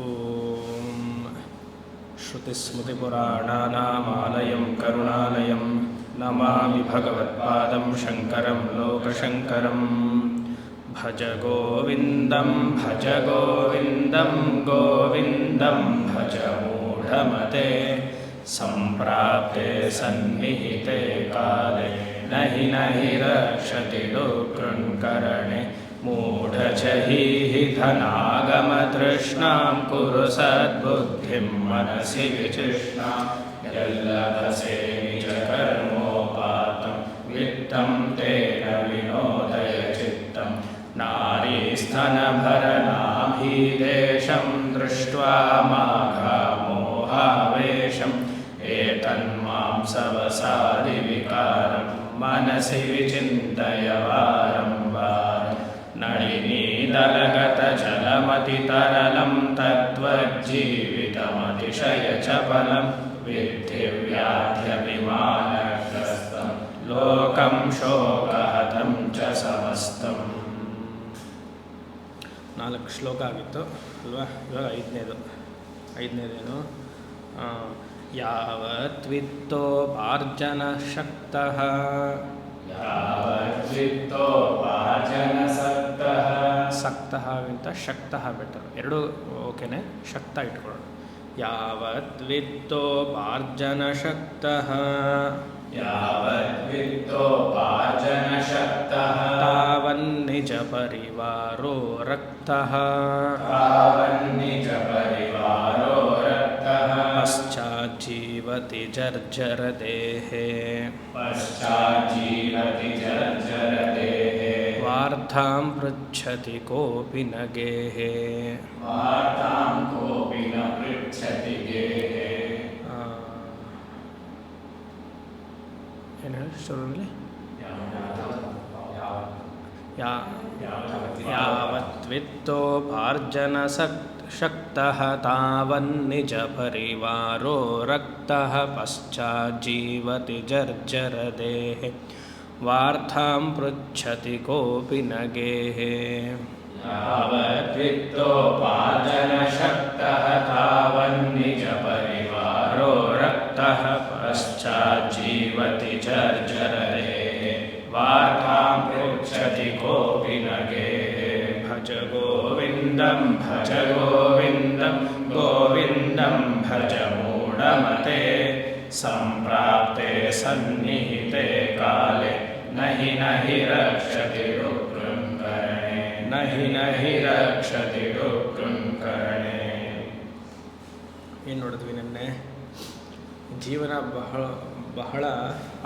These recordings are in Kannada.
ಓಂ ಶ್ರುತಿಸ್ಮೃತಿಪುರಾಣಾನಾಮಾಲಯಂ ಕರುಣಾಲಯಂ ನಮಾಮಿ ಭಗವತ್ಪಾದಂ ಶಂಕರಂ ಲೋಕಶಂಕರಂ. ಭಜ ಗೋವಿಂದಂ ಗೋವಿಂದಂ ಭಜ ಮೂಢಮತೆ. ಸಂಪ್ರಾಪ್ತೆ ಸನ್ನಿಹಿತೆ ಕಾಲೇ ನಹಿ ರಕ್ಷತಿ ದುಃಕೃನ್ಕರಣೆ. ಮೂಢಜಹೀಹಿ ಧನಾಗಮತೃಷ್ಣಾಂ ಕುರು ಸದ್ಬುದ್ಧಿಂ ಮನಸಿ ವಿಚಿಷ್ಣಾಂ. ಯಲ್ಲಭಸೆ ನಿಜ ಕರ್ಮೋಪಾತಂ ವಿತ್ತಂ ತೇನ ವಿನೋದಯ ಚಿತ್ತಂ. ನಾರೀಸ್ತನಭರನಾಭೀದೇಶಂ ದೃಷ್ಟ್ವಾ ಮಾಘಮೋಹಾವೇಶಂ. ಏತನ್ಮಾಂಸವಸಾದಿ ವಿಕಾರಂ ಮನಸಿ ವಿಚಿಂತಯ ವಾರಂ ವಾರಂ. ನಳಿನೀದಲಗತ ಜಲಮತಿತರಲಂ ತದ್ವಜ್ಜೀವಿತಮತಿಶಯ ಚಪಲಂ. ವಿದ್ಧಿ ವ್ಯಾಧ್ಯಭಿಮಾನಗ್ರಸ್ತಂ ಲೋಕಂ ಶೋಕಹತಂ ಚ ಸಮಸ್ತಂ. 4 ಶ್ಲೋಕ ಆಗಿತ್ತು ಅಲ್ವಾ? ಇವಾಗ ಐದನೇದೇನು? ಯಾವದ್ವಿತ್ತೋಪಾರ್ಜನ ಶಕ್ತಃ ಸಕ್ತಃ ಅಂತ ಶಕ್ತಃ ಬೆಟರ್, ಎರಡು ಓಕೆನೆ. ಶಕ್ತ ಇಟ್ಕೊಳ್ಳೋಣ. ಯಾವದ್ವಿತ್ತೋಪಾರ್ಜನ ಶಕ್ತಃ ತಾವನ್ನಿಜ ಪರಿವಾರೋ ರಕ್ತಃ ಪಶ್ಚಾಜ್ಜೀವತಿ ಜರ್ಜರ ದೇಹೇ ವಾರ್ಧಾಂ ಪೃಚ್ಛತಿ ಕೋಪಿ ನ ಗೇಹೇ. ಏನು ಹೇಳಿ ಶುರುವಿನಲ್ಲಿ? ಯಾವದ್ವಿತ್ತೋಪಾರ್ಜನ ಶಕ್ತಃ ತಾವನ್ನಿಜ ಪರಿವಾರೋ ರಕ್ತಃ ಪಶ್ಚಾಜ್ಜೀವತಿ ಜರ್ಜರ ದೇಹೇ ವಾರ್ಧಾಂ ಪೃಚ್ಛತಿ ಕೋಪಿ ನ ಗೇಹೇ. ಯಾವದ್ವಿತ್ತೋಪಾರ್ಜನ ಶಕ್ತಃ ತಾವನ್ನಿಜ ಪರಿವಾರೋ ರಕ್ತಃ ಪಶ್ಚಾಜ್ಜೀವತಿ ಜರ್ಜರ ದೇಹೇ ವಾರ್ಧಾಂ ಪೃಚ್ಛತಿ ಕೋಪಿ ನ ಗೇಹೇ. ಭಜ ಗೋವಿಂದಂ ಭಜ ಮೂಢಮತೆ. ಸಂಪ್ರಾಪ್ತೆ ಸನ್ನಿಹಿತೆ ಕಾಲೇ ನಹಿ ರಕ್ಷತಿ ದುಃಕೃನ್ಕರಣೆ. ನಹಿ ರಕ್ಷತಿ ದುಃಕೃನ್ಕರಣೆ. ಏನು ನೋಡಿದ್ವಿ ನಿನ್ನೆ? ಜೀವನ ಬಹಳ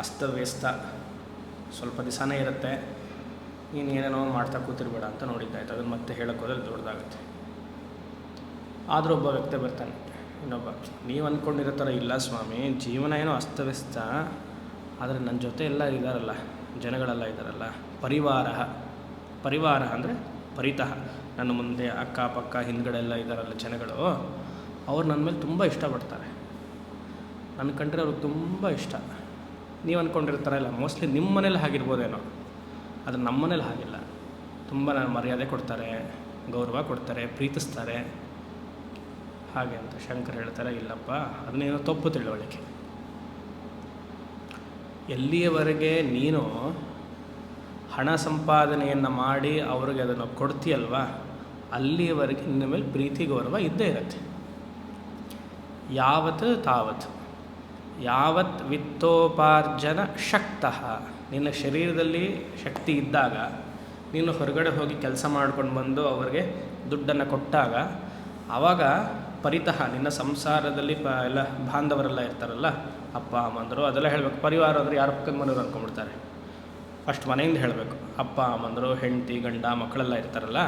ಅಸ್ತವ್ಯಸ್ತ. ಸ್ವಲ್ಪ ದಿವಸನೇ ಇರುತ್ತೆ, ನೀನು ಏನೇನೋ ಮಾಡ್ತಾ ಕೂತಿರ್ಬೇಡ ಅಂತ ನೋಡಿದ್ದಾಯ್ತು. ಅದನ್ನು ಮತ್ತೆ ಹೇಳೋಕೆ ಹೋದರೆ ದೊಡ್ಡದಾಗುತ್ತೆ. ಆದರೂ ಒಬ್ಬ ವ್ಯಕ್ತಿ ಬರ್ತಾನೆ, ಇನ್ನೊಬ್ಬ, ನೀವು ಅಂದ್ಕೊಂಡಿರೋ ಥರ ಇಲ್ಲ ಸ್ವಾಮಿ, ಜೀವನ ಏನೋ ಅಸ್ತವ್ಯಸ್ತ, ಆದರೆ ನನ್ನ ಜೊತೆ ಎಲ್ಲ ಇದ್ದಾರಲ್ಲ, ಜನಗಳೆಲ್ಲ ಇದ್ದಾರಲ್ಲ. ಪರಿವಾರ ಅಂದರೆ ಪರಿತಃ, ನನ್ನ ಮುಂದೆ ಅಕ್ಕಪಕ್ಕ ಹಿಂದ್ಗಡೆ ಎಲ್ಲ ಇದ್ದಾರಲ್ಲ ಜನಗಳು, ಅವ್ರು ನನ್ನ ಮೇಲೆ ತುಂಬ ಇಷ್ಟಪಡ್ತಾರೆ. ನನ್ನ ಕಂಡ್ರೆ ಅವ್ರಿಗೆ ತುಂಬ ಇಷ್ಟ. ನೀವು ಅಂದ್ಕೊಂಡಿರ್ತಾರ ಇಲ್ಲ, ಮೋಸ್ಟ್ಲಿ ನಿಮ್ಮ ಮನೇಲಿ ಆಗಿರ್ಬೋದೇನೋ, ಆದರೆ ನಮ್ಮ ಮನೇಲಿ ಹಾಗಿಲ್ಲ. ತುಂಬ ನಾನು ಮರ್ಯಾದೆ ಕೊಡ್ತಾರೆ, ಗೌರವ ಕೊಡ್ತಾರೆ, ಪ್ರೀತಿಸ್ತಾರೆ ಹಾಗೆ ಅಂತ ಶಂಕರ್ ಹೇಳ್ತಾರೆ. ಇಲ್ಲಪ್ಪ, ಅದನ್ನೇನೋ ತಪ್ಪು ತಿಳುವಳಿಕೆ. ಎಲ್ಲಿಯವರೆಗೆ ನೀನು ಹಣ ಸಂಪಾದನೆಯನ್ನು ಮಾಡಿ ಅವ್ರಿಗೆ ಅದನ್ನು ಕೊಡ್ತೀಯಲ್ವ, ಅಲ್ಲಿಯವರೆಗೆ ನಿನ್ನ ಮೇಲೆ ಪ್ರೀತಿ ಗೌರವ ಇದ್ದೇ ಇರುತ್ತೆ. ಯಾವತ್ ವಿತ್ತೋಪಾರ್ಜನ ಶಕ್ತಃ, ನಿನ್ನ ಶರೀರದಲ್ಲಿ ಶಕ್ತಿ ಇದ್ದಾಗ, ನೀನು ಹೊರಗಡೆ ಹೋಗಿ ಕೆಲಸ ಮಾಡ್ಕೊಂಡು ಬಂದು ಅವ್ರಿಗೆ ದುಡ್ಡನ್ನು ಕೊಟ್ಟಾಗ, ಆವಾಗ ಪರಿತಃ ನಿನ್ನ ಸಂಸಾರದಲ್ಲಿ ಎಲ್ಲ ಬಾಂಧವರೆಲ್ಲ ಇರ್ತಾರಲ್ಲ, ಅಪ್ಪ ಅಮ್ಮಂದರು ಅದೆಲ್ಲ ಹೇಳಬೇಕು. ಪರಿವಾರ ಅಂದರೆ ಯಾರ ಪಕ್ಕದ ಮನೆಯವರು ಅಂದ್ಕೊಂಡ್ಬಿಡ್ತಾರೆ. ಫಸ್ಟ್ ಮನೆಯಿಂದ ಹೇಳಬೇಕು. ಅಪ್ಪ ಅಮ್ಮಂದರು, ಹೆಂಡತಿ ಗಂಡ ಮಕ್ಕಳೆಲ್ಲ ಇರ್ತಾರಲ್ಲ,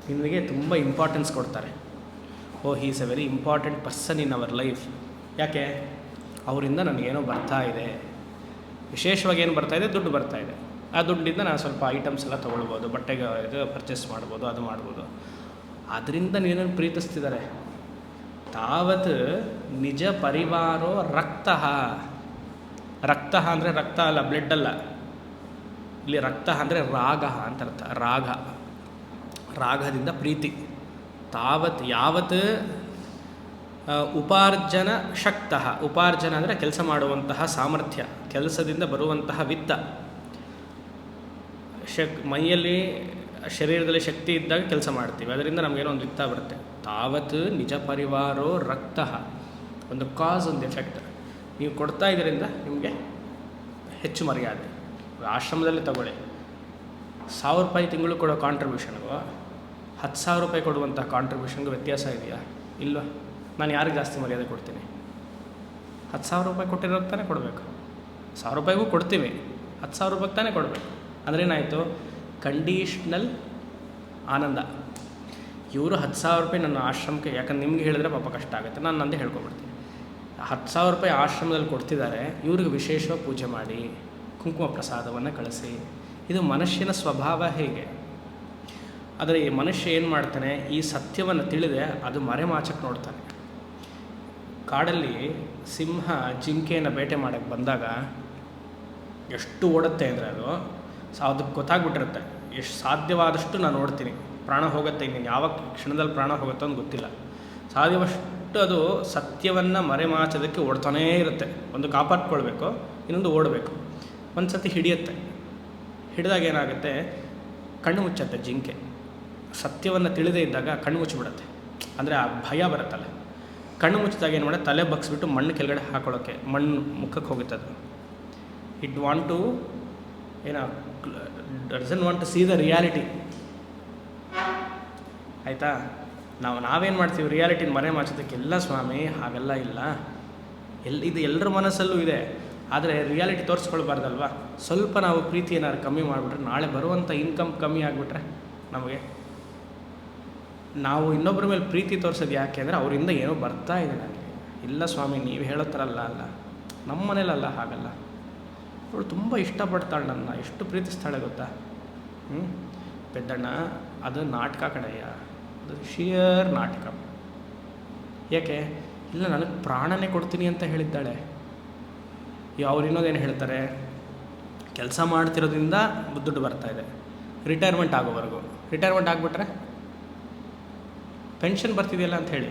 ನಿನಗೆ ತುಂಬ ಇಂಪಾರ್ಟೆನ್ಸ್ ಕೊಡ್ತಾರೆ. Oh, he is a very important person in our life. ಯಾಕೆ? ಅವರಿಂದ ನನಗೇನೋ ಬರ್ತಾ ಇದೆ, ವಿಶೇಷವಾಗಿ ಏನು ಬರ್ತಾಯಿದೆ? ದುಡ್ಡು ಬರ್ತಾಯಿದೆ. ಆ ದುಡ್ಡಿಂದ ನಾನು ಸ್ವಲ್ಪ ಐಟಮ್ಸ್ ಎಲ್ಲ ತೊಗೊಳ್ಬೋದು, ಬಟ್ಟೆಗೆ ಇದು ಪರ್ಚೇಸ್ ಮಾಡ್ಬೋದು, ಅದು ಮಾಡ್ಬೋದು. ಅದರಿಂದ ನೀನನ್ನು ಪ್ರೀತಿಸ್ತಿದ್ದಾರೆ. ತಾವತ್ ನಿಜ ಪರಿವಾರೋ ರಕ್ತಃ. ರಕ್ತಃ ಅಂದರೆ ರಕ್ತ ಅಲ್ಲ, ಬ್ಲಡ್ ಅಲ್ಲ. ಇಲ್ಲಿ ರಕ್ತ ಅಂದರೆ ರಾಗ ಅಂತ ಅರ್ಥ. ರಾಗದಿಂದ ಪ್ರೀತಿ. ಯಾವತ್ ಉಪಾರ್ಜನ ಶಕ್ತಃ, ಉಪಾರ್ಜನ ಅಂದರೆ ಕೆಲಸ ಮಾಡುವಂತಹ ಸಾಮರ್ಥ್ಯ, ಕೆಲಸದಿಂದ ಬರುವಂತಹ ವಿತ್ತ. ಮೈಯಲ್ಲಿ ಶರೀರದಲ್ಲಿ ಶಕ್ತಿ ಇದ್ದಾಗ ಕೆಲಸ ಮಾಡ್ತೀವಿ, ಅದರಿಂದ ನಮಗೇನೋ ಒಂದು ವಿತ್ತ ಬರುತ್ತೆ. ತಾವತ್ ನಿಜ ಪರಿವಾರೋ ರಕ್ತಃ, ಒಂದು ಕಾಸ್ ಒಂದು ಎಫೆಕ್ಟ್. ನೀವು ಕೊಡ್ತಾ ಇದರಿಂದ ನಿಮಗೆ ಹೆಚ್ಚು ಮರ್ಯಾದೆ. ಆಶ್ರಮದಲ್ಲಿ ತಗೊಳ್ಳಿ, 1000 ರೂಪಾಯಿ ತಿಂಗಳು ಕೊಡೋ ಕಾಂಟ್ರಿಬ್ಯೂಷನ್ಗೂ 10,000 ರೂಪಾಯಿ ಕೊಡುವಂಥ ಕಾಂಟ್ರಿಬ್ಯೂಷನ್ಗೂ ವ್ಯತ್ಯಾಸ ಇದೆಯಾ? ಇಲ್ವಾ? ನಾನು ಯಾರಿಗೆ ಜಾಸ್ತಿ ಮರ್ಯಾದೆ ಕೊಡ್ತೀನಿ? 10,000 ರೂಪಾಯಿ ಕೊಟ್ಟಿರೋದು ತಾನೇ ಕೊಡಬೇಕು. 1,000 ರೂಪಾಯಿಗೂ ಕೊಡ್ತೀವಿ, 10,000 ರೂಪಾಯಿಗೆ ತಾನೇ ಕೊಡಬೇಕು. ಅಂದರೆ ಏನಾಯಿತು? ಕಂಡೀಷ್ನಲ್ ಆನಂದ. ಇವರು 10,000 ರೂಪಾಯಿ ನನ್ನ ಆಶ್ರಮಕ್ಕೆ, ಯಾಕಂದ್ರೆ ನಿಮ್ಗೆ ಹೇಳಿದ್ರೆ ಪಾಪ ಕಷ್ಟ ಆಗುತ್ತೆ, ನಾನು ನಂದೇ ಹೇಳ್ಕೊಬಿಡ್ತೀನಿ. 10,000 ರೂಪಾಯಿ ಆಶ್ರಮದಲ್ಲಿ ಕೊಡ್ತಿದ್ದಾರೆ, ಇವ್ರಿಗೆ ವಿಶೇಷವಾಗಿ ಪೂಜೆ ಮಾಡಿ ಕುಂಕುಮ ಪ್ರಸಾದವನ್ನು ಕಳಿಸಿ. ಇದು ಮನುಷ್ಯನ ಸ್ವಭಾವ ಹೇಗೆ. ಆದರೆ ಈ ಮನುಷ್ಯ ಏನು ಮಾಡ್ತಾನೆ, ಈ ಸತ್ಯವನ್ನು ತಿಳಿದೆ ಅದು ಮರೆಮಾಚಕ್ಕೆ ನೋಡ್ತಾನೆ. ಕಾಡಲ್ಲಿ ಸಿಂಹ ಜಿಂಕೆಯನ್ನು ಬೇಟೆ ಮಾಡೋಕ್ಕೆ ಬಂದಾಗ ಎಷ್ಟು ಓಡುತ್ತೆ ಅಂದರೆ ಅದಕ್ಕೆ ಗೊತ್ತಾಗ್ಬಿಟ್ಟಿರುತ್ತೆ, ಎಷ್ಟು ಸಾಧ್ಯವಾದಷ್ಟು ನಾನು ನೋಡ್ತೀನಿ, ಪ್ರಾಣ ಹೋಗುತ್ತೆ, ಇನ್ನೇನು ಯಾವ ಕ್ಷಣದಲ್ಲಿ ಪ್ರಾಣ ಹೋಗುತ್ತೋ ಅಂತ ಗೊತ್ತಿಲ್ಲ. ಸಾಧ್ಯವಷ್ಟು ಅದು ಸತ್ಯವನ್ನು ಮರೆಮಾಚೋದಕ್ಕೆ ಓಡ್ತಾನೇ ಇರುತ್ತೆ. ಒಂದು ಕಾಪಾಡ್ಕೊಳ್ಬೇಕು, ಇನ್ನೊಂದು ಓಡಬೇಕು. ಒಂದು ಸತಿ ಹಿಡಿಯುತ್ತೆ, ಹಿಡಿದಾಗ ಏನಾಗುತ್ತೆ, ಕಣ್ಣು ಮುಚ್ಚತ್ತೆ ಜಿಂಕೆ. ಸತ್ಯವನ್ನು ತಿಳಿದೇ ಇದ್ದಾಗ ಕಣ್ಣು ಮುಚ್ಚಿಬಿಡುತ್ತೆ, ಅಂದರೆ ಆ ಭಯ ಬರುತ್ತಲ್ಲ. ಕಣ್ಣು ಮುಚ್ಚಿದಾಗ ಏನು ಮಾಡುತ್ತೆ, ತಲೆ ಬಗ್ಸ್ಬಿಟ್ಟು ಮಣ್ಣು ಕೆಳಗಡೆ ಹಾಕೊಳ್ಳೋಕ್ಕೆ, ಮಣ್ಣು ಮುಖಕ್ಕೆ ಹೋಗುತ್ತೆ ಅದು. It want to doesn't want to see the reality. ಆಯಿತಾ? ನಾವೇನು ಮಾಡ್ತೀವಿ, ರಿಯಾಲಿಟಿನ ಮರೆ ಮಾಚೋದಕ್ಕೆ. ಎಲ್ಲ ಸ್ವಾಮಿ ಹಾಗೆಲ್ಲ ಇಲ್ಲ, ಇದು ಎಲ್ಲರ ಮನಸ್ಸಲ್ಲೂ ಇದೆ. ಆದರೆ ರಿಯಾಲಿಟಿ ತೋರಿಸ್ಕೊಳ್ಬಾರ್ದಲ್ವ. ಸ್ವಲ್ಪ ನಾವು ಪ್ರೀತಿ ಏನಾದ್ರು ಕಮ್ಮಿ ಮಾಡಿಬಿಟ್ರೆ, ನಾಳೆ ಬರುವಂಥ ಇನ್ಕಮ್ ಕಮ್ಮಿ ಆಗಿಬಿಟ್ರೆ ನಮಗೆ, ನಾವು ಇನ್ನೊಬ್ಬರ ಮೇಲೆ ಪ್ರೀತಿ ತೋರಿಸೋದು ಯಾಕೆ ಅಂದರೆ ಅವರಿಂದ ಏನೋ ಬರ್ತಾ ಇದೆ ನನಗೆ. ಇಲ್ಲ ಸ್ವಾಮಿ, ನೀವು ಹೇಳೋ ಥರ ಅಲ್ಲ, ನಮ್ಮ ಮನೇಲಲ್ಲ ಹಾಗಲ್ಲ. ಅವಳು ತುಂಬ ಇಷ್ಟಪಡ್ತಾಳೆ ನನ್ನ, ಎಷ್ಟು ಪ್ರೀತಿಸ್ತಾಳೆ ಗೊತ್ತಾ. ಪೆದ್ದಣ್ಣ, ಅದು ನಾಟಕ ಕಡೆಯ, ಅದು ಶಿಯರ್ ನಾಟಕ. ಯಾಕೆ? ಇಲ್ಲ, ನನಗೆ ಪ್ರಾಣನೇ ಕೊಡ್ತೀನಿ ಅಂತ ಹೇಳಿದ್ದಾಳೆ. ಅವ್ರು ಇನ್ನೊಂದೇನು ಹೇಳ್ತಾರೆ, ಕೆಲಸ ಮಾಡ್ತಿರೋದ್ರಿಂದ ದುಡ್ಡು ಬರ್ತಾಯಿದೆ, ರಿಟೈರ್ಮೆಂಟ್ ಆಗೋವರೆಗೂ. ರಿಟೈರ್ಮೆಂಟ್ ಆಗಿಬಿಟ್ರೆ ಪೆನ್ಷನ್ ಬರ್ತಿದೆಯಲ್ಲ ಅಂತ ಹೇಳಿ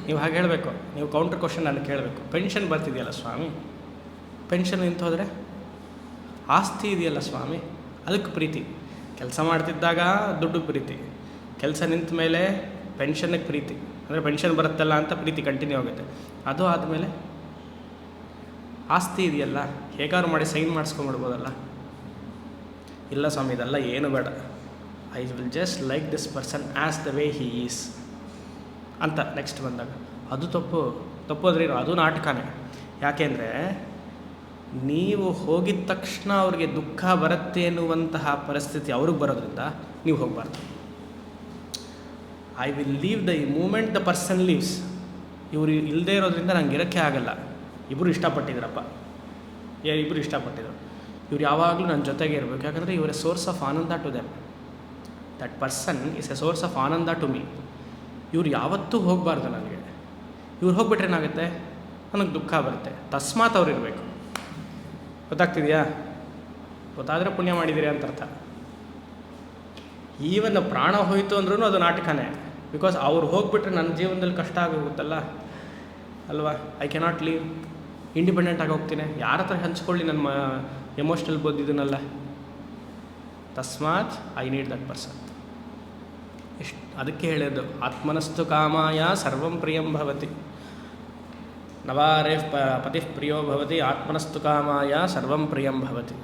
ನೀವು ಹಾಗೆ ಹೇಳಬೇಕು. ನೀವು ಕೌಂಟರ್ ಕ್ವಶನ್ ನಾನು ಕೇಳಬೇಕು, ಪೆನ್ಷನ್ ಬರ್ತಿದೆಯಲ್ಲ ಸ್ವಾಮಿ, ಪೆನ್ಷನ್ ನಿಂತು ಹೋದರೆ ಆಸ್ತಿ ಇದೆಯಲ್ಲ ಸ್ವಾಮಿ, ಅದಕ್ಕೆ ಪ್ರೀತಿ. ಕೆಲಸ ಮಾಡ್ತಿದ್ದಾಗ ದುಡ್ಡು ಪ್ರೀತಿ, ಕೆಲಸ ನಿಂತ ಮೇಲೆ ಪೆನ್ಷನ್ನಿಗೆ ಪ್ರೀತಿ, ಅಂದರೆ ಪೆನ್ಷನ್ ಬರುತ್ತಲ್ಲ ಅಂತ ಪ್ರೀತಿ ಕಂಟಿನ್ಯೂ ಆಗುತ್ತೆ. ಅದು ಆದಮೇಲೆ ಆಸ್ತಿ ಇದೆಯಲ್ಲ, ಹೇಗಾದ್ರು ಮಾಡಿ ಸೈನ್ ಮಾಡಿಸ್ಕೊಂಡ್ಬಿಡ್ಬೋದಲ್ಲ. ಇಲ್ಲ ಸ್ವಾಮಿ, ಇದೆಲ್ಲ ಏನು ಬೇಡ, I will just like this person as the way he is ಅಂತ ನೆಕ್ಸ್ಟ್ ಬಂದಾಗ ಅದು ತಪ್ಪೋದ್ರೆ ಅದು ನಾಟಕನೇ. ಯಾಕೆಂದರೆ ನೀವು ಹೋಗಿದ ತಕ್ಷಣ ಅವ್ರಿಗೆ ದುಃಖ ಬರುತ್ತೆ ಎನ್ನುವಂತಹ ಪರಿಸ್ಥಿತಿ ಅವ್ರಿಗೆ ಬರೋದ್ರಿಂದ ನೀವು ಹೋಗಬಾರ್ದು. I will leave the moment the person leaves. ಇವರು ಇಲ್ಲದೇ ಇರೋದ್ರಿಂದ ನಂಗೆ ಇರೋಕ್ಕೆ ಆಗಲ್ಲ. ಇಬ್ಬರು ಇಷ್ಟಪಟ್ಟಿದ್ರಪ್ಪ, ಇಬ್ಬರು ಇಷ್ಟಪಟ್ಟಿದ್ರು, ಇವ್ರು ಯಾವಾಗಲೂ ನನ್ನ ಜೊತೆಗೆ ಇರಬೇಕು. ಯಾಕಂದರೆ ಇವರ ಸೋರ್ಸ್ ಆಫ್ ಆನಂದ to them. That person is a source of ಆನಂದ ಟು ಮೀ. ಇವ್ರು ಯಾವತ್ತೂ ಹೋಗಬಾರ್ದು ನನಗೆ. ಇವ್ರು ಹೋಗ್ಬಿಟ್ರೆ ಏನಾಗುತ್ತೆ, ನನಗೆ ದುಃಖ ಬರುತ್ತೆ. ತಸ್ಮಾತ್ ಅವ್ರು ಇರಬೇಕು. ಗೊತ್ತಾಗ್ತಿದೆಯಾ? ಗೊತ್ತಾದರೆ ಪುಣ್ಯ ಮಾಡಿದ್ದೀರಿ ಅಂತ ಅರ್ಥ. ಈವನ್ ಪ್ರಾಣ ಹೋಯಿತು ಅಂದ್ರೂ ಅದು ನಾಟಕನೇ. ಬಿಕಾಸ್ ಅವ್ರು ಹೋಗ್ಬಿಟ್ರೆ ನನ್ನ ಜೀವನದಲ್ಲಿ ಕಷ್ಟ ಆಗೋಗುತ್ತಲ್ಲ ಅಲ್ವಾ. ಐ ಕೆನಾಟ್ ಲೀವ್, ಇಂಡಿಪೆಂಡೆಂಟ್ ಆಗಿ ಹೋಗ್ತೀನಿ, ಯಾರ ಹತ್ರ ಹಂಚ್ಕೊಳ್ಳಿ ನನ್ನ ಎಮೋಷ್ನಲ್ ಇದನ್ನೆಲ್ಲ. ತಸ್ಮಾತ್ ಐ ನೀಡ್ ದಟ್ ಪರ್ಸನ್. ಅದಕ್ಕೆ ಹೇಳಿದ್ದು, ಆತ್ಮನಸ್ತು ಕಾಮಾಯ ಸರ್ವಂ ಪ್ರಿಯಂ ಭವತಿ, ನವಾರೇ ಪತಿ ಪ್ರಿಯೋ ಭವತಿ, ಆತ್ಮನಸ್ತು ಕಾಮಾಯ ಸರ್ವಂ ಪ್ರಿಯಂ ಭವತಿ.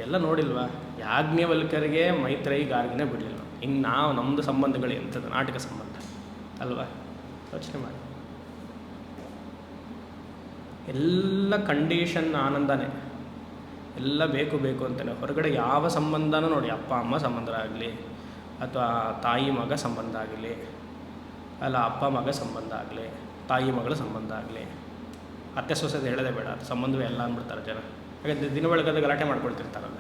ಎಲ್ಲ ನೋಡಿಲ್ವಾ? ಯಾಜ್ಞವಲ್ಕರಿಗೆ ಮೈತ್ರೇಯಿ ಗಾರ್ಗಿನೇ ಬಿಡಲಿಲ್ಲ. ಇನ್ನು ನಾವು ನಮ್ಮದು ಸಂಬಂಧಗಳು ಎಂಥದ್ದು, ನಾಟಕ ಸಂಬಂಧ ಅಲ್ವಾ? ಯೋಚನೆ ಮಾಡಿ. ಎಲ್ಲ ಕಂಡೀಷನ್ ಆನಂದನೇ, ಎಲ್ಲ ಬೇಕು ಅಂತಾನೆ. ಹೊರಗಡೆ ಯಾವ ಸಂಬಂಧನೂ ನೋಡಿ, ಅಪ್ಪ ಅಮ್ಮ ಸಂಬಂಧ ಆಗಲಿ, ಅಥವಾ ತಾಯಿ ಮಗ ಸಂಬಂಧ ಆಗಲಿ, ಅಲ್ಲ ಅಪ್ಪ ಮಗ ಸಂಬಂಧ ಆಗಲಿ, ತಾಯಿ ಮಗಳ ಸಂಬಂಧ ಆಗಲಿ, ಅತ್ತೆ ಸೊಸೆದು ಹೇಳೋದೇ ಬೇಡ, ಅದು ಸಂಬಂಧವೇ ಎಲ್ಲ ಅಂದ್ಬಿಡ್ತಾರೆ ಜನ. ಹಾಗೆ ದಿನ ಬೆಳಗ್ಗೆ ಗಲಾಟೆ ಮಾಡ್ಕೊಳ್ತಿರ್ತಾರಲ್ಲ.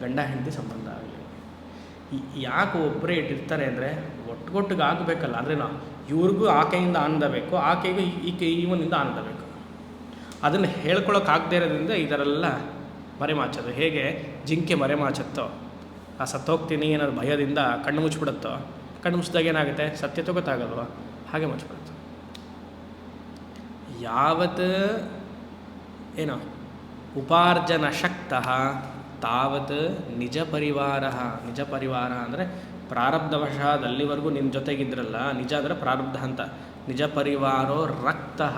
ಗಂಡ ಹೆಂಡತಿ ಸಂಬಂಧ ಆಗಲಿ, ಯಾಕೆ ಒಬ್ಬರೇ ಇಟ್ಟಿರ್ತಾರೆ ಅಂದರೆ ಒಟ್ಟಿಗೆ ಆಗಬೇಕಲ್ಲ. ಅಂದರೆ ನಾವು ಇವ್ರಿಗೂ ಆಕೆಯಿಂದ ಆನಂದ ಬೇಕು, ಆಕೆಗೂ ಇವನಿಂದ ಆನಂದ ಬೇಕು. ಅದನ್ನು ಹೇಳ್ಕೊಳಕ್ಕಾಗದೇ ಇರೋದ್ರಿಂದ ಇದರೆಲ್ಲ ಮರೆಮಾಚೋದು. ಹೇಗೆ ಜಿಂಕೆ ಮರೆಮಾಚತ್ತೋ ಆ ಸತ್ತೋಗ್ತೀನಿ ಅನ್ನೋದು ಭಯದಿಂದ ಕಣ್ಣು ಮುಚ್ಚಿಬಿಡುತ್ತೋ, ಕಣ್ಣು ಮುಚ್ಚಿದಾಗ ಏನಾಗುತ್ತೆ, ಸತ್ಯತೆ ಗೊತ್ತಾಗಲ್ವ, ಹಾಗೆ ಮುಚ್ಚಿಬಿಡುತ್ತೆ. ಯಾವತ್ ಏನೋ ಉಪಾರ್ಜನ ಶಕ್ತಃ ತಾವತ್ ನಿಜ ಪರಿವಾರ. ನಿಜ ಪರಿವಾರ ಅಂದರೆ ಪ್ರಾರಬ್ಧವಶಾದ ಅಲ್ಲಿವರೆಗೂ ನಿನ್ನ ಜೊತೆಗಿದ್ರಲ್ಲ, ನಿಜ ಅಂದರೆ ಪ್ರಾರಬ್ಧ ಅಂತ, ನಿಜ ಪರಿವಾರೋ ರಕ್ತಃ,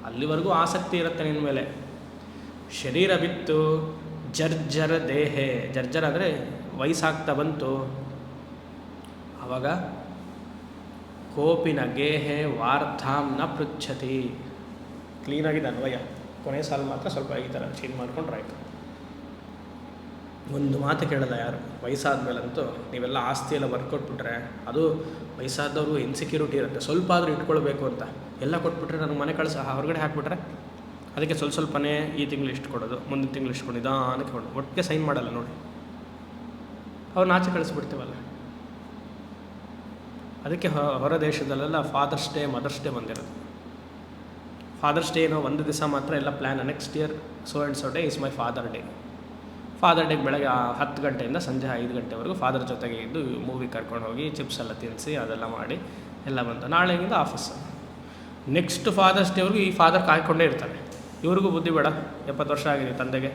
ಅಲ್ಲಿವರೆಗೂ ಆಸಕ್ತಿ ಇರುತ್ತೆ ನಿನ್ನ ಮೇಲೆ. ಶರೀರ ಬಿತ್ತು ಜರ್ಜರ ದೇಹೆ, ಜರ್ಜರ ಅಂದರೆ ವಯಸ್ಸಾಗ್ತಾ ಬಂತು, ಆವಾಗ ಕೋಪಿನ ಗೇಹೆ ವಾರ್ಧಾಂ ನ ಪೃಚ್ಛತಿ. ಕ್ಲೀನಾಗಿದೆ ಅನ್ವಯ, ಕೊನೆ ಸಾಲು ಮಾತ್ರ ಸ್ವಲ್ಪ ಈ ಥರ ಚೇಂಜ್ ಮಾಡ್ಕೊಂಡ್ರೆ ಆಯಿತು. ಒಂದು ಮಾತು ಕೇಳಲ್ಲ ಯಾರು, ವಯಸ್ಸಾದ ಮೇಲಂತೂ ನೀವೆಲ್ಲ ಆಸ್ತಿ ಎಲ್ಲ ಬರ್ಕೊಟ್ಬಿಟ್ರೆ, ಅದು ವಯಸ್ಸಾದವರು ಇನ್ಸೆಕ್ಯೂರಿಟಿ ಇರುತ್ತೆ, ಸ್ವಲ್ಪ ಆದರೂ ಇಟ್ಕೊಳ್ಬೇಕು ಅಂತ, ಎಲ್ಲ ಕೊಟ್ಬಿಟ್ರೆ ನನಗೆ ಮನೆ ಕಳಿಸ ಹೊರಗಡೆ ಹಾಕ್ಬಿಟ್ರೆ, ಅದಕ್ಕೆ ಸ್ವಲ್ಪನೇ ಈ ತಿಂಗಳು ಇಷ್ಟು ಕೊಡೋದು, ಮುಂದಿನ ತಿಂಗಳು ಇಷ್ಟು ಕೊಡೋದು, ನಿಧಾನಕ್ಕೆ ಕೊಡೋದು, ಒಟ್ಟಿಗೆ ಸೈನ್ ಮಾಡಲ್ಲ ನೋಡಿ, ಅವ್ರನ್ನ ಆಚೆ ಕಳಿಸ್ಬಿಡ್ತೀವಲ್ಲ. ಅದಕ್ಕೆ ಹೊರ ದೇಶದಲ್ಲೆಲ್ಲ ಫಾದರ್ಸ್ ಡೇ ಮದರ್ಸ್ ಡೇ ಬಂದಿರೋದು. ಫಾದರ್ಸ್ ಡೇ ಏನೋ ಒಂದು ದಿವಸ ಮಾತ್ರ ಎಲ್ಲ plan, next year so and so day is my father day. Father ಡೇಗೆ ಬೆಳಗ್ಗೆ 10 ಗಂಟೆಯಿಂದ ಸಂಜೆ 5 ಗಂಟೆವರೆಗೂ ಫಾದರ್ ಜೊತೆಗೆ ಇದ್ದು ಮೂವಿ ಕರ್ಕೊಂಡು ಹೋಗಿ ಚಿಪ್ಸ್ ಎಲ್ಲ ತಿನ್ನಿಸಿ ಅದೆಲ್ಲ ಮಾಡಿ ಎಲ್ಲ ಬಂತು. ನಾಳೆಗಿಂದ ಆಫೀಸು. ನೆಕ್ಸ್ಟ್ ಫಾದರ್ಸ್ ಡೇವರೆಗೂ ಈ ಫಾದರ್ ಕಾಯ್ಕೊಂಡೇ ಇರ್ತಾರೆ. ಇವ್ರಿಗೂ ಬುದ್ಧಿ ಬೇಡ, 70 ವರ್ಷ ಆಗಿದೆ ತಂದೆಗೆ,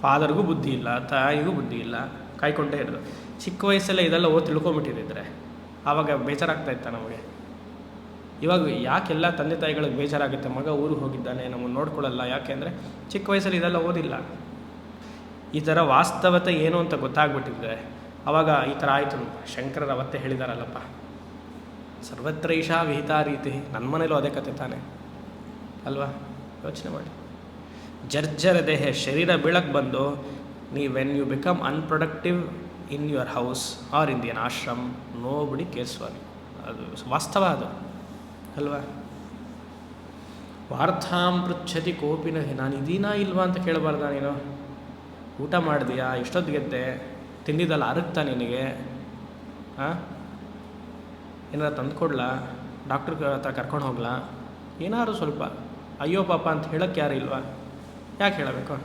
ಫಾದರ್ಗೂ ಬುದ್ಧಿ ಇಲ್ಲ, ತಾಯಿಗೂ ಬುದ್ಧಿ ಇಲ್ಲ, ಕಾಯ್ಕೊಂಡೇ ಇರೋದು. ಚಿಕ್ಕ ವಯಸ್ಸಲ್ಲೇ ಇದೆಲ್ಲ ತಿಳ್ಕೊಂಬಿಟ್ಟಿದ್ದರೆ ಆವಾಗ ಬೇಜಾರಾಗ್ತಾಯಿತ್ತ ನಮಗೆ. ಇವಾಗ ಯಾಕೆಲ್ಲ ತಂದೆ ತಾಯಿಗಳಿಗೆ ಬೇಜಾರಾಗುತ್ತೆ, ಮಗ ಊರಿಗೆ ಹೋಗಿದ್ದಾನೆ ನಮ್ಮನ್ನು ನೋಡ್ಕೊಳ್ಳಲ್ಲ, ಯಾಕೆ ಅಂದರೆ ಚಿಕ್ಕ ವಯಸ್ಸಲ್ಲಿ ಇದೆಲ್ಲ ಓದಿಲ್ಲ. ಈ ಥರ ವಾಸ್ತವತೆ ಏನು ಅಂತ ಗೊತ್ತಾಗ್ಬಿಟ್ಟಿದ್ರೆ ಆವಾಗ ಈ ಥರ ಆಯಿತು. ಶಂಕರರು ಅವತ್ತೇ ಹೇಳಿದಾರಲ್ಲಪ್ಪ, ಸರ್ವತ್ರ ಈಶಾ ವಿಹಿತಾ ರೀತಿ. ನನ್ನ ಮನೇಲೂ ಅದೇ ಕತೆ ತಾನೆ ಅಲ್ವಾ, ಯೋಚನೆ ಮಾಡಿ. ಜರ್ಜರ ದೇಹ, ಶರೀರ ಬೀಳಕ್ಕೆ ಬಂದು when you become unproductive in your house or in the ashram, nobody cares for you. ಅದು ವಾಸ್ತವ ಅದು ಅಲ್ವಾ. ವಾರ್ತಾಂ ಪೃಚ್ಛತಿ ಕೋಪಿನ, ನಾನು ಇದೀನಾ ಇಲ್ವಾ ಅಂತ ಕೇಳಬಾರ್ದ ನೀನು. ಊಟ ಮಾಡಿದೆಯಾ, ಎಷ್ಟೊತ್ತಿಗೆದ್ದೆ, ತಿಂದಿದ್ದಲ್ಲ ಅರಗ್ತಾ ನಿನಗೆ, ಏನಾರು ತಂದುಕೊಡ್ಲಾ, ಡಾಕ್ಟ್ರ್ ಹತ್ರ ಕರ್ಕೊಂಡು ಹೋಗ್ಲಾ, ಏನಾದ್ರು ಸ್ವಲ್ಪ ಅಯ್ಯೋ ಪಾಪ ಅಂತ ಹೇಳೋಕ್ಕೆ ಯಾರು ಇಲ್ವಾ, ಯಾಕೆ ಹೇಳಬೇಕು?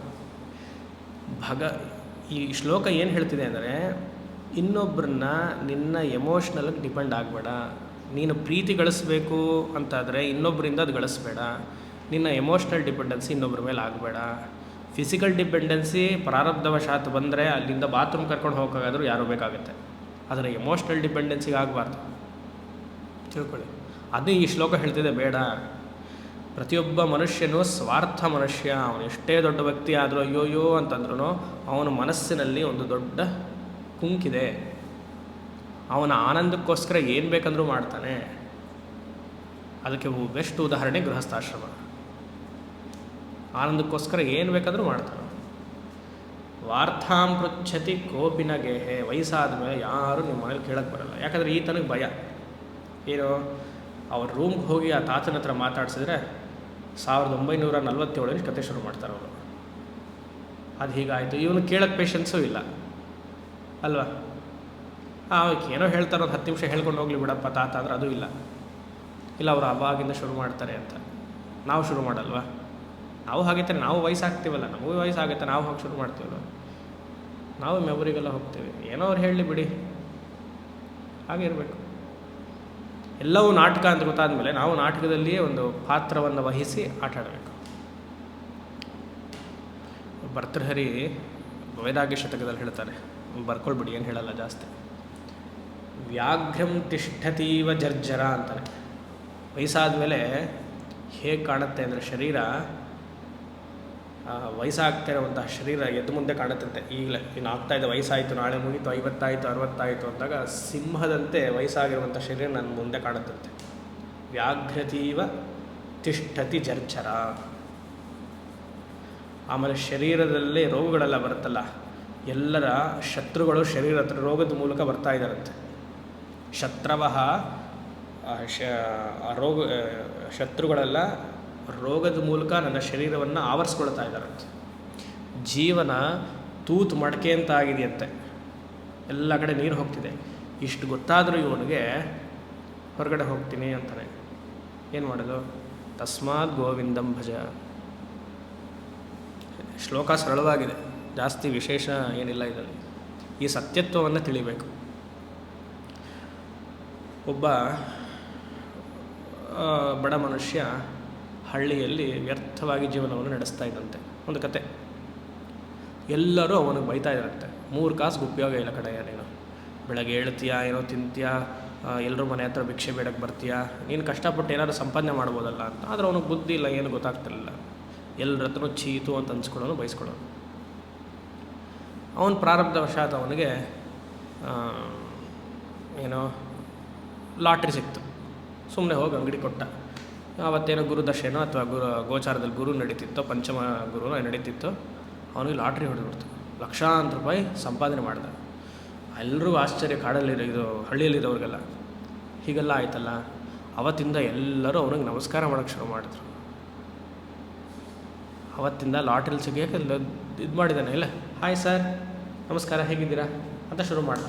ಈ ಶ್ಲೋಕ ಏನು ಹೇಳ್ತಿದೆ ಅಂದರೆ, ಇನ್ನೊಬ್ಬರನ್ನ ನಿನ್ನ ಎಮೋಷ್ನಲ್ಗೆ ಡಿಪೆಂಡ್ ಆಗಬೇಡ. ನೀನು ಪ್ರೀತಿ ಗಳಿಸ್ಬೇಕು ಅಂತಾದರೆ ಇನ್ನೊಬ್ಬರಿಂದ ಅದು ಗಳಿಸ್ಬೇಡ. ನಿನ್ನ ಎಮೋಷ್ನಲ್ ಡಿಪೆಂಡೆನ್ಸಿ ಇನ್ನೊಬ್ಬರ ಮೇಲೆ ಆಗಬೇಡ. ಫಿಸಿಕಲ್ ಡಿಪೆಂಡೆನ್ಸಿ ಪ್ರಾರಬ್ಧವಶಾತ್ ಬಂದರೆ ಅಲ್ಲಿಂದ ಬಾತ್ರೂಮ್ ಕರ್ಕೊಂಡು ಹೋಗೋಕ್ಕಾದ್ರೂ ಯಾರೂ ಬೇಕಾಗುತ್ತೆ, ಆದರೆ ಎಮೋಷ್ನಲ್ ಡಿಪೆಂಡೆನ್ಸಿಗೆ ಆಗಬಾರ್ದು, ತಿಳ್ಕೊಳ್ಳಿ. ಅದು ಈ ಶ್ಲೋಕ ಹೇಳ್ತಿದೆ, ಬೇಡ. ಪ್ರತಿಯೊಬ್ಬ ಮನುಷ್ಯನೂ ಸ್ವಾರ್ಥ ಮನುಷ್ಯ. ಅವನು ಎಷ್ಟೇ ದೊಡ್ಡ ವ್ಯಕ್ತಿ ಆದರೂ ಅಯ್ಯೋಯ್ಯೋ ಅಂತಂದ್ರೂ ಅವನ ಮನಸ್ಸಿನಲ್ಲಿ ಒಂದು ದೊಡ್ಡ ಕುಂಕಿದೆ. ಅವನ ಆನಂದಕ್ಕೋಸ್ಕರ ಏನು ಬೇಕಂದ್ರೂ ಮಾಡ್ತಾನೆ. ಅದಕ್ಕೆ ಬೆಸ್ಟ್ ಉದಾಹರಣೆ ಗೃಹಸ್ಥಾಶ್ರಮ. ಆನಂದಕ್ಕೋಸ್ಕರ ಏನು ಬೇಕಾದರೂ ಮಾಡ್ತಾನೆ. ವಾರ್ತಾಂ ಪೃಚ್ಛತಿ ಕೋಪಿನ ಗೇಹೆ, ವಯಸ್ಸಾದ ಮೇಲೆ ಯಾರೂ ನಿಮ್ಮ ಮನೇಲಿ ಕೇಳಕ್ಕೆ ಬರಲ್ಲ. ಯಾಕಂದರೆ ಈತನಿಗೆ ಭಯ ಏನು, ಅವ್ರ ರೂಮ್ಗೆ ಹೋಗಿ ಆ ತಾತನ ಹತ್ರ ಮಾತಾಡ್ಸಿದ್ರೆ 1947 ಕತೆ ಶುರು ಮಾಡ್ತಾರೆ ಅವರು. ಅದು ಹೀಗಾಯಿತು, ಇವನು ಕೇಳೋಕ್ಕೆ ಪೇಷನ್ಸೂ ಇಲ್ಲ ಅಲ್ವಾ. ಏನೋ ಹೇಳ್ತಾರೋ 10 ನಿಮಿಷ ಹೇಳ್ಕೊಂಡು ಹೋಗ್ಲಿ ಬಿಡಪ್ಪ ತಾತ ಅಂದರೆ ಅದು ಇಲ್ಲ. ಅವರು ಅವಾಗಿಂದ ಶುರು ಮಾಡ್ತಾರೆ ಅಂತ ನಾವು ಶುರು ಮಾಡಲ್ವಾ. ನಾವು ಹಾಗೈತೆ, ನಾವು ವಯಸ್ಸಾಗ್ತೀವಲ್ಲ, ನಮಗೂ ವಯಸ್ಸಾಗುತ್ತೆ, ನಾವು ಹೋಗಿ ಶುರು ಮಾಡ್ತೀವಲ್ಲ, ನಾವು ಮೆಮೊರಿಗೆಲ್ಲ ಹೋಗ್ತೀವಿ. ಏನೋ ಅವ್ರು ಹೇಳಲಿ ಬಿಡಿ, ಹಾಗೆ ಇರಬೇಕು. ಎಲ್ಲವೂ ನಾಟಕ ಅಂತ ಗೊತ್ತಾದಮೇಲೆ ನಾವು ನಾಟಕದಲ್ಲಿಯೇ ಒಂದು ಪಾತ್ರವನ್ನು ವಹಿಸಿ ಆಟ ಆಡಬೇಕು. ಭರ್ತೃಹರಿ ವೈರಾಗ್ಯ ಶತಕದಲ್ಲಿ ಹೇಳ್ತಾರೆ, ಬರ್ಕೊಳ್ಬಿಡಿ, ಏನು ಹೇಳಲ್ಲ ಜಾಸ್ತಿ. ವ್ಯಾಘ್ರಂ ತಿಷ್ಠತೀವ ಜರ್ಜರ ಅಂತಾನೆ. ವಯಸ್ಸಾದ ಮೇಲೆ ಹೇಗೆ ಕಾಣುತ್ತೆ ಅಂದರೆ ಶರೀರ, ವಯಸ್ಸಾಗ್ತಾ ಇರುವಂತಹ ಶರೀರ ಎದ್ದು ಮುಂದೆ ಕಾಣುತ್ತಂತೆ. ಈಗಲೇ ಇನ್ನು ಆಗ್ತಾಯಿದೆ, ವಯಸ್ಸಾಯಿತು, ನಾಳೆ ಮುಗೀತು, 50 ಆಯಿತು 60 ಆಯಿತು ಅಂದಾಗ ಸಿಂಹದಂತೆ ವಯಸ್ಸಾಗಿರುವಂಥ ಶರೀರ ನನ್ನ ಮುಂದೆ ಕಾಣುತ್ತಂತೆ. ವ್ಯಾಘ್ರತೀವ ತಿಷ್ಠತಿ ಜರ್ಜರ. ಆಮೇಲೆ ಶರೀರದಲ್ಲೇ ರೋಗಗಳೆಲ್ಲ ಬರುತ್ತಲ್ಲ, ಎಲ್ಲರ ಶತ್ರುಗಳು ಶರೀರ ಹತ್ರ ರೋಗದ ಮೂಲಕ ಬರ್ತಾ ಇದ್ದಾರಂತೆ. ಶತ್ರವಃ ಶತ್ರುಗಳೆಲ್ಲ ರೋಗದ ಮೂಲಕ ನನ್ನ ಶರೀರವನ್ನು ಆವರಿಸ್ಕೊಳ್ತಾ ಇದ್ದಾರಂತೆ. ಜೀವನ ತೂತು ಮಡಕೆ ಅಂತ ಆಗಿದೆಯಂತೆ, ಎಲ್ಲ ಕಡೆ ನೀರು ಹೋಗ್ತಿದೆ. ಇಷ್ಟು ಗೊತ್ತಾದರೂ ಇವನಿಗೆ ಹೊರಗಡೆ ಹೋಗ್ತೀನಿ ಅಂತಾನೆ. ಏನು ಮಾಡೋದು? ತಸ್ಮಾತ್ ಗೋವಿಂದಂ ಭಜ. ಶ್ಲೋಕ ಸರಳವಾಗಿದೆ, ಜಾಸ್ತಿ ವಿಶೇಷ ಏನಿಲ್ಲ ಇದರಲ್ಲಿ. ಈ ಸತ್ಯತ್ವವನ್ನು ತಿಳಿಬೇಕು. ಒಬ್ಬ ಬಡ ಮನುಷ್ಯ ಹಳ್ಳಿಯಲ್ಲಿ ವ್ಯರ್ಥವಾಗಿ ಜೀವನವನ್ನು ನಡೆಸ್ತಾ ಇದ್ದಂತೆ. ಒಂದು ಕತೆ. ಎಲ್ಲರೂ ಅವನಿಗೆ ಬೈತಾ ಇದ್ದಾರಂತೆ, 3 ಕಾಸಿಗೆ ಉಪಯೋಗ ಇಲ್ಲ ಕಡೆಯ, ನೀನು ಬೆಳಗ್ಗೆ ಹೇಳ್ತೀಯಾ, ಏನೋ ತಿಂತೀಯಾ, ಎಲ್ಲರೂ ಮನೆ ಹತ್ರ ಭಿಕ್ಷೆ ಬೇಡಕ್ಕೆ ಬರ್ತೀಯಾ, ನೀನು ಕಷ್ಟಪಟ್ಟು ಏನಾದರೂ ಸಂಪಾದನೆ ಮಾಡ್ಬೋದಲ್ಲ ಅಂತ. ಆದರೆ ಅವನಿಗೆ ಬುದ್ಧಿ ಇಲ್ಲ, ಏನು ಗೊತ್ತಾಗ್ತಿರಲಿಲ್ಲ. ಎಲ್ಲರ ಹತ್ರನೂ ಚೀತು ಅಂತ ಅನ್ಸ್ಕೊಳ್ಳೋನು, ಬಯಸ್ಕೊಳ್ಳೋನು. ಅವನ ಪ್ರಾರಬ್ಧವಶಾತ್ ಅವನಿಗೆ ಏನೋ ಲಾಟ್ರಿ ಸಿಕ್ತು. ಸುಮ್ಮನೆ ಹೋಗಿ ಅಂಗಡಿ ಕೊಟ್ಟ. ಅವತ್ತೇನೋ ಗುರುದಶೆನೋ ಅಥವಾ ಗೋಚಾರದಲ್ಲಿ ಗುರು ನಡೀತಿತ್ತೋ, ಪಂಚಮ ಗುರುನೋ ನಡೀತಿತ್ತು. ಅವನಿಗೆ ಲಾಟ್ರಿ ಹೊಡೆದ್ಬಿಡ್ತು. ಲಕ್ಷಾಂತರ ರೂಪಾಯಿ ಸಂಪಾದನೆ ಮಾಡ್ದ. ಎಲ್ಲರಿಗೂ ಆಶ್ಚರ್ಯ, ಇದು ಹಳ್ಳಿಯಲ್ಲಿರೋರಿಗೆಲ್ಲ. ಹೀಗೆಲ್ಲ ಆಯ್ತಲ್ಲ. ಅವತ್ತಿಂದ ಎಲ್ಲರೂ ಅವನಿಗೆ ನಮಸ್ಕಾರ ಮಾಡೋಕ್ಕೆ ಶುರು ಮಾಡಿದ್ರು. ಅವತ್ತಿಂದ ಲಾಟ್ರಿಲಿ ಸಿಗೋಕ್ಕೆ ಇದು ಮಾಡಿದ್ದಾನೆ. ಇಲ್ಲ, ಹಾಯ್ ಸರ್, ನಮಸ್ಕಾರ, ಹೇಗಿದ್ದೀರಾ ಅಂತ ಶುರು ಮಾಡ್ದ.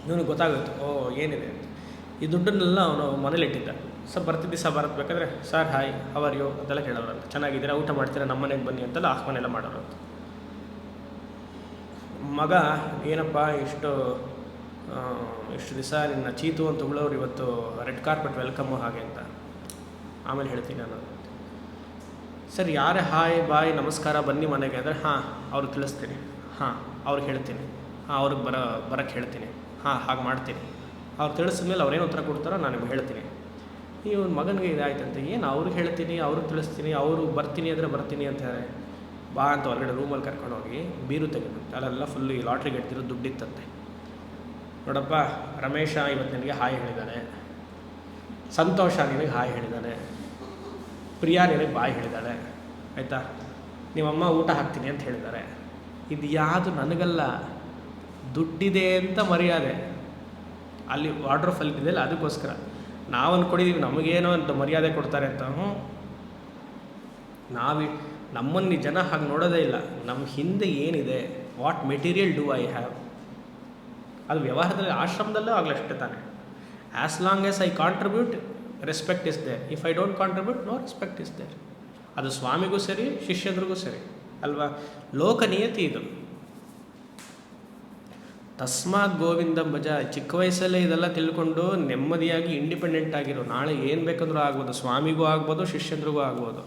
ಇವನಿಗೆ ಗೊತ್ತಾಗುತ್ತೆ, ಓ ಏನಿದೆ ಅಂತ. ಈ ದುಡ್ಡನ್ನೆಲ್ಲ ಅವನು ಮನೇಲಿಟ್ಟಿದ್ದ. ಬರ್ತಿದ್ದ ಬರಬೇಕಾದ್ರೆ, ಸರ್ ಹಾಯ್, ಹವರ್ ಯು ಅಂತೆಲ್ಲ ಕೇಳೋರಂತ. ಚೆನ್ನಾಗಿದ್ದೀರಾ, ಊಟ ಮಾಡ್ತೀರಾ, ನಮ್ಮ ಮನೆಗೆ ಬನ್ನಿ ಅಂತೆಲ್ಲ ಆಹ್ವಾನೆಲ್ಲ ಮಾಡೋರಂತ. ಮಗ, ಏನಪ್ಪ ಇಷ್ಟು ದಿವಸ ನಿನ್ನ ಚೀತು ಅಂತ ಉಗಳೋರು ಇವತ್ತು ರೆಡ್ ಕಾರ್ಪೆಟ್ ವೆಲ್ಕಮ್ಮು ಹಾಗೆ ಅಂತ. ಆಮೇಲೆ ಹೇಳ್ತೀನಿ ನಾನು. ಸರ್, ಯಾರೇ ಹಾಯ್ ಬಾಯ್ ನಮಸ್ಕಾರ ಬನ್ನಿ ಮನೆಗೆ ಅಂದರೆ, ಹಾಂ ಅವ್ರಿಗೆ ತಿಳಿಸ್ತೀನಿ, ಹಾಂ ಅವ್ರಿಗೆ ಹೇಳ್ತೀನಿ, ಹಾಂ ಅವ್ರಿಗೆ ಬರೋಕ್ಕೆ ಹೇಳ್ತೀನಿ, ಹಾಂ ಹಾಗೆ ಮಾಡ್ತೀನಿ. ಅವ್ರು ತಿಳಿಸಿದ್ಮೇಲೆ ಅವ್ರೇನು ಉತ್ತರ ಕೊಡ್ತಾರೋ ನಾನು ನಿಮ್ಗೆ ಹೇಳ್ತೀನಿ. ಈ ಒಂದು ಮಗನಿಗೆ ಇದಾಯ್ತಂತೆ, ಏನು ಅವ್ರಿಗೆ ಹೇಳ್ತೀನಿ, ಅವ್ರಿಗೆ ತಿಳಿಸ್ತೀನಿ, ಅವರು ಬರ್ತೀನಿ ಅಂದರೆ ಬರ್ತೀನಿ ಅಂತ ಹೇಳಿ ಬಾ ಅಂತ ಹೊರಗಡೆ ರೂಮಲ್ಲಿ ಕರ್ಕೊಂಡೋಗಿ ಬೀರು ತೆಗೆದು ಅಲ್ಲೆಲ್ಲ ಫುಲ್ಲು ಈ ಲಾಟ್ರಿಗೆ ಎಡ್ತಿರೋ ದುಡ್ಡಿತ್ತಂತೆ. ನೋಡಪ್ಪ, ರಮೇಶ ಇವತ್ತು ನಿನಗೆ ಹಾಯ್ ಹೇಳಿದ್ದಾನೆ, ಸಂತೋಷ ನಿನಗೆ ಹಾಯ್ ಹೇಳಿದ್ದಾನೆ, ಪ್ರಿಯಾ ನಿನಗೆ ಬಾಯ್ ಹೇಳಿದ್ದಾಳೆ, ಆಯಿತಾ, ನಿಮ್ಮಮ್ಮ ಊಟ ಹಾಕ್ತೀನಿ ಅಂತ ಹೇಳಿದ್ದಾರೆ. ಇದು ಯಾವುದು ನನಗಲ್ಲ, ದುಡ್ಡಿದೆ ಅಂತ ಮರ್ಯಾದೆ. ಅಲ್ಲಿ ವಾರ್ಡ್ರೋಬ್ ಇದೆಯಲ್ಲ, ಅದಕ್ಕೋಸ್ಕರ ನಾವು ಅಂದ್ಕೊಂಡಿದ್ದೀವಿ ನಮಗೇನೋ ಅಂತ ಮರ್ಯಾದೆ ಕೊಡ್ತಾರೆ ಅಂತ. ನಮ್ಮನ್ನು ಜನ ಹಾಗೆ ನೋಡೋದೇ ಇಲ್ಲ. ನಮ್ಮ ಹಿಂದೆ ಏನಿದೆ, what material do I have, ಅದು ವ್ಯವಹಾರದಲ್ಲಿ ಆಶ್ರಮದಲ್ಲೂ ಆಗಲಷ್ಟೇ ತಾನೆ. As long as I contribute, respect is there. If I don't contribute, no respect is there. ಅದು ಸ್ವಾಮಿಗೂ ಸರಿ, ಶಿಷ್ಯದ್ರಿಗೂ ಸರಿ ಅಲ್ವಾ. ಲೋಕನಿಯತಿ ಇದು. ತಸ್ಮಾತ್ ಗೋವಿಂದಂ ಭಜ. ಚಿಕ್ಕ ವಯಸ್ಸಲ್ಲೇ ಇದೆಲ್ಲ ತಿಳ್ಕೊಂಡು ನೆಮ್ಮದಿಯಾಗಿ ಇಂಡಿಪೆಂಡೆಂಟ್ ಆಗಿರೋ, ನಾಳೆ ಏನು ಬೇಕಂದ್ರೂ ಆಗ್ಬೋದು, ಸ್ವಾಮಿಗೂ ಆಗ್ಬೋದು, ಶಿಷ್ಯಂದ್ರಿಗೂ ಆಗ್ಬೋದು.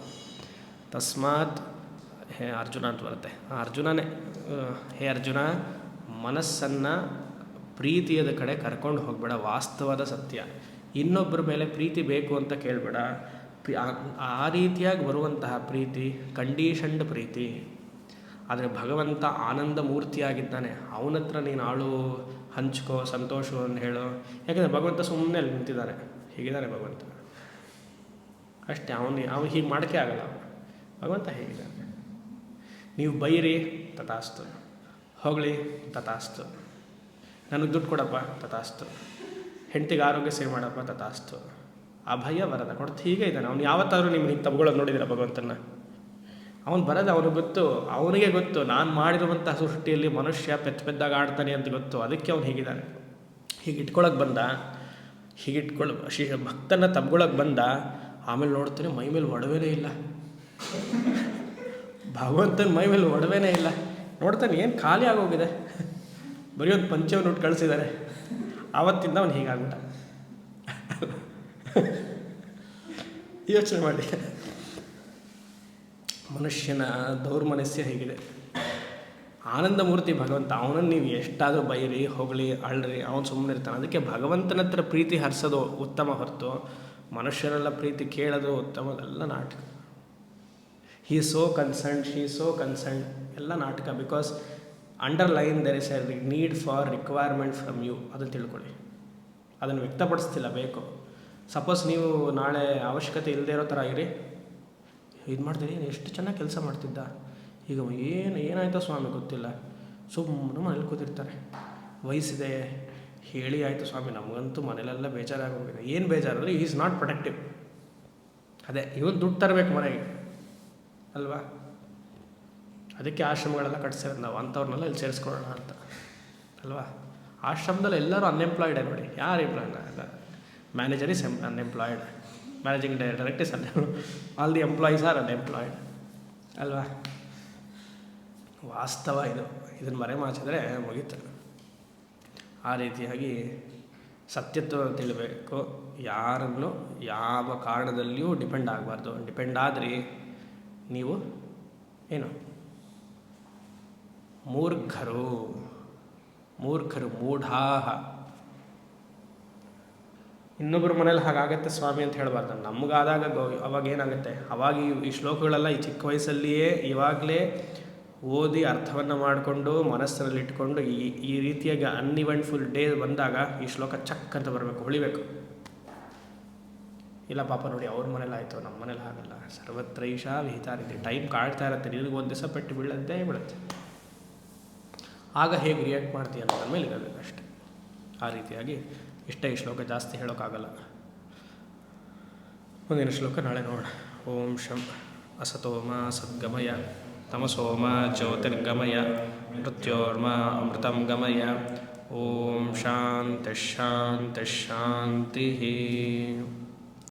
ತಸ್ಮಾತ್, ಹೇ ಅರ್ಜುನ ಅಂತ ಬರುತ್ತೆ, ಅರ್ಜುನನೇ, ಹೇ ಅರ್ಜುನ, ಮನಸ್ಸನ್ನು ಪ್ರೀತಿಯದ ಕಡೆ ಕರ್ಕೊಂಡು ಹೋಗಬೇಡ. ವಾಸ್ತವದ ಸತ್ಯ. ಇನ್ನೊಬ್ಬರ ಮೇಲೆ ಪ್ರೀತಿ ಬೇಕು ಅಂತ ಕೇಳಬೇಡ. ಆ ರೀತಿಯಾಗಿ ಬರುವಂತಹ ಪ್ರೀತಿ ಕಂಡೀಷನ್ಡ್ ಪ್ರೀತಿ. ಆದರೆ ಭಗವಂತ ಆನಂದ ಮೂರ್ತಿಯಾಗಿದ್ದಾನೆ. ಅವನ ಹತ್ರ ನೀನು ಆಳು ಹಂಚ್ಕೋ, ಸಂತೋಷವನ್ನು ಹೇಳು. ಯಾಕೆಂದರೆ ಭಗವಂತ ಸುಮ್ಮನೆ ಅಲ್ಲಿ ನಿಂತಿದ್ದಾನೆ. ಹೀಗಿದ್ದಾನೆ ಭಗವಂತ ಅಷ್ಟೇ. ಅವನು ಹೀಗೆ ಮಾಡೋಕ್ಕೆ ಆಗಲ್ಲ. ಭಗವಂತ ಹೇಗಿದ್ದಾನೆ. ನೀವು ಬೈರಿ, ತಥಾಸ್ತು. ಹೋಗಲಿ, ತಥಾಸ್ತು. ನನಗೆ ದುಡ್ಡು ಕೊಡಪ್ಪ, ತಥಾಸ್ತು. ಹೆಂಡತಿಗೆ ಆರೋಗ್ಯ ಸೇವೆ ಮಾಡಪ್ಪ, ತಥಾಸ್ತು. ಅಭಯ ವರದ ಕೊಡ್ತು. ಹೀಗೆ ಇದ್ದಾನೆ ಅವನು. ಯಾವತ್ತಾದರೂ ನಿಮ್ಗೆ ಹಿಂಗೆ ತಗೊಳ್ಳೋದು ನೋಡಿದ್ದೀರ ಭಗವಂತನ? ಅವನು ಬರೋದು ಅವನಿಗೆ ಗೊತ್ತು. ಅವನಿಗೆ ಗೊತ್ತು ನಾನು ಮಾಡಿರುವಂಥ ಸೃಷ್ಟಿಯಲ್ಲಿ ಮನುಷ್ಯ ಪೆದ್ದಾಗ ಆಡ್ತಾನೆ ಅಂತ ಗೊತ್ತು. ಅದಕ್ಕೆ ಅವನು ಹೀಗಿದ್ದಾನೆ. ಹೀಗೆ ಇಟ್ಕೊಳಕ್ಕೆ ಬಂದ, ಭಕ್ತನ ತಬ್ಗೊಳಕ್ಕೆ ಬಂದ. ಆಮೇಲೆ ನೋಡ್ತಾನೆ ಮೈ ಮೇಲೆ ಒಡವೆನೇ ಇಲ್ಲ. ಭಗವಂತನ ಮೈ ಮೇಲೆ ಒಡವೆನೇ ಇಲ್ಲ. ನೋಡ್ತಾನೆ ಏನು ಖಾಲಿ ಆಗೋಗಿದೆ. ಬರೀ ಒಂದು ಪಂಚವನ್ನು ಉಟ್ಟು ಕಳಿಸಿದ್ದಾರೆ. ಆವತ್ತಿಂದ ಅವನು ಹೀಗಾಗ್ಬಿಟ್ಟ. ಯೋಚನೆ ಮಾಡಿ, ಮನುಷ್ಯನ ದೌರ್ಮನಸ್ಯ ಹೇಗಿದೆ. ಆನಂದ ಮೂರ್ತಿ ಭಗವಂತ. ಅವನನ್ನು ನೀವು ಎಷ್ಟಾದರೂ ಬೈರಿ, ಹೊಗಳಿ, ಅಳ್ರಿ, ಅವನು ಸುಮ್ಮನೆ ಇರ್ತಾನೆ. ಅದಕ್ಕೆ ಭಗವಂತನ ಹತ್ರ ಪ್ರೀತಿ ಹರಿಸೋದು ಉತ್ತಮ ಹೊರತು ಮನುಷ್ಯರೆಲ್ಲ ಪ್ರೀತಿ ಕೇಳೋದು ಉತ್ತಮ. ಎಲ್ಲ ನಾಟಕ. He so concerned, she so concerned, ಎಲ್ಲ ನಾಟಕ. Because underline there is a need for requirement from you. ಅದನ್ನು ತಿಳ್ಕೊಳ್ಳಿ. ಅದನ್ನು ವ್ಯಕ್ತಪಡಿಸ್ತಿಲ್ಲ, ಬೇಕು. ಸಪೋಸ್ ನೀವು ನಾಳೆ ಅವಶ್ಯಕತೆ ಇಲ್ಲದೆ ಇರೋ ಥರ ಇರಿ, ಇದು ಮಾಡ್ತೀರಿ, ಎಷ್ಟು ಚೆನ್ನಾಗಿ ಕೆಲಸ ಮಾಡ್ತಿದ್ದ, ಈಗ ಏನಾಯ್ತೋ ಸ್ವಾಮಿ ಗೊತ್ತಿಲ್ಲ, ಸುಮ್ಮನೆ ಮನೇಲಿ ಕೂತಿರ್ತಾರೆ. ವಯಸ್ಸಿದೆ, ಹೇಳಿ ಆಯಿತು ಸ್ವಾಮಿ, ನಮಗಂತೂ ಮನೇಲೆಲ್ಲ ಬೇಜಾರಾಗಿ ಹೋಗಿದೆ. ಏನು ಬೇಜಾರು ಅಂದರೆ ಈಸ್ ನಾಟ್ ಪ್ರೊಡಕ್ಟಿವ್. ಅದೇ ಇವನು ದುಡ್ಡು ತರಬೇಕು ಮನೆಗೆ ಅಲ್ವಾ. ಅದಕ್ಕೆ ಆಶ್ರಮಗಳೆಲ್ಲ ಕಟ್ಸಿರೋದು ನಾವು. ಅಂಥವ್ರನ್ನೆಲ್ಲ ಇಲ್ಲಿ ಸೇರಿಸ್ಕೊಳ್ಳೋಣ ಅಂತ ಅಲ್ವಾ. ಆಶ್ರಮದಲ್ಲಿ ಎಲ್ಲರೂ ಅನ್ಎಂಪ್ಲಾಯ್ಡೇ ನೋಡಿ. ಯಾರು ಎಂಪ್ಲಾಯ್ಡ್ ಇಲ್ಲ. Manager is unemployed, managing director is all the employees R unemployed ಅಲ್ವಾ. ವಾಸ್ತವ ಇದು. ಇದನ್ನು ಮರೆಮಾಚಿದ್ರೆ ಮುಗೀತು. ಆ ರೀತಿಯಾಗಿ ಸತ್ಯತ್ವ ತಿಳಿಬೇಕು. ಯಾರನ್ನು ಯಾವ ಕಾರಣದಲ್ಲಿಯೂ ಡಿಪೆಂಡ್ ಆಗಬಾರ್ದು. ಡಿಪೆಂಡ್ ಆದರೆ ನೀವು ಏನು ಮೂರ್ಖರು ಮೂಢಾಹ. ಇನ್ನೊಬ್ಬರ ಮನೇಲಿ ಹಾಗಾಗತ್ತೆ ಸ್ವಾಮಿ ಅಂತ ಹೇಳಬಾರ್ದು. ನಮಗಾದಾಗ ಅವಾಗ ಏನಾಗುತ್ತೆ, ಅವಾಗ ಈ ಶ್ಲೋಕಗಳೆಲ್ಲ ಈ ಚಿಕ್ಕ ವಯಸ್ಸಲ್ಲಿಯೇ ಇವಾಗಲೇ ಓದಿ ಅರ್ಥವನ್ನು ಮಾಡಿಕೊಂಡು ಮನಸ್ಸಿನಲ್ಲಿ ಇಟ್ಕೊಂಡು ಈ ರೀತಿಯಾಗಿ ಅನ್ಇವೆಂಟ್ಫುಲ್ ಡೇ ಬಂದಾಗ ಈ ಶ್ಲೋಕ ಚಕ್ ಅಂತ ಬರಬೇಕು, ಹೊಳಿಬೇಕು. ಇಲ್ಲ ಪಾಪ ನೋಡಿ ಅವ್ರ ಮನೇಲಿ ಆಯಿತು, ನಮ್ಮ ಮನೇಲಿ ಹಾಗಲ್ಲ. ಸರ್ವತ್ರೈಷ ವಿಹಿತ ರೀತಿ ಟೈಮ್ ಕಾಡ್ತಾ ಇರುತ್ತೆ. ನಿನಗೆ ಒಂದು ದಿವಸ ಪೆಟ್ಟು ಬೀಳದ್ದೇ ಬೀಳುತ್ತೆ. ಆಗ ಹೇಗೆ ರಿಯಾಕ್ಟ್ ಮಾಡ್ತೀಯ ಅನ್ನೋದ್ರ ಮೇಲೆ ಇರಬೇಕು ಅಷ್ಟೆ. ಆ ರೀತಿಯಾಗಿ ಇಷ್ಟೇ. ಈ ಶ್ಲೋಕ ಜಾಸ್ತಿ ಹೇಳೋಕ್ಕಾಗಲ್ಲ. ಮುಂದಿನ ಶ್ಲೋಕ ನಾಳೆ ನೋಡೋಣ. ಓಂ ಶಂ ಅಸತೋಮ ಸದ್ಗಮಯ ತಮಸೋಮ ಜ್ಯೋತಿರ್ಗಮಯ ಮೃತ್ಯೋರ್ಮ ಅಮೃತಂ ಗಮಯ. ಓಂ ಶಾಂತಿ ಶಾಂತಿ ಶಾಂತಿ.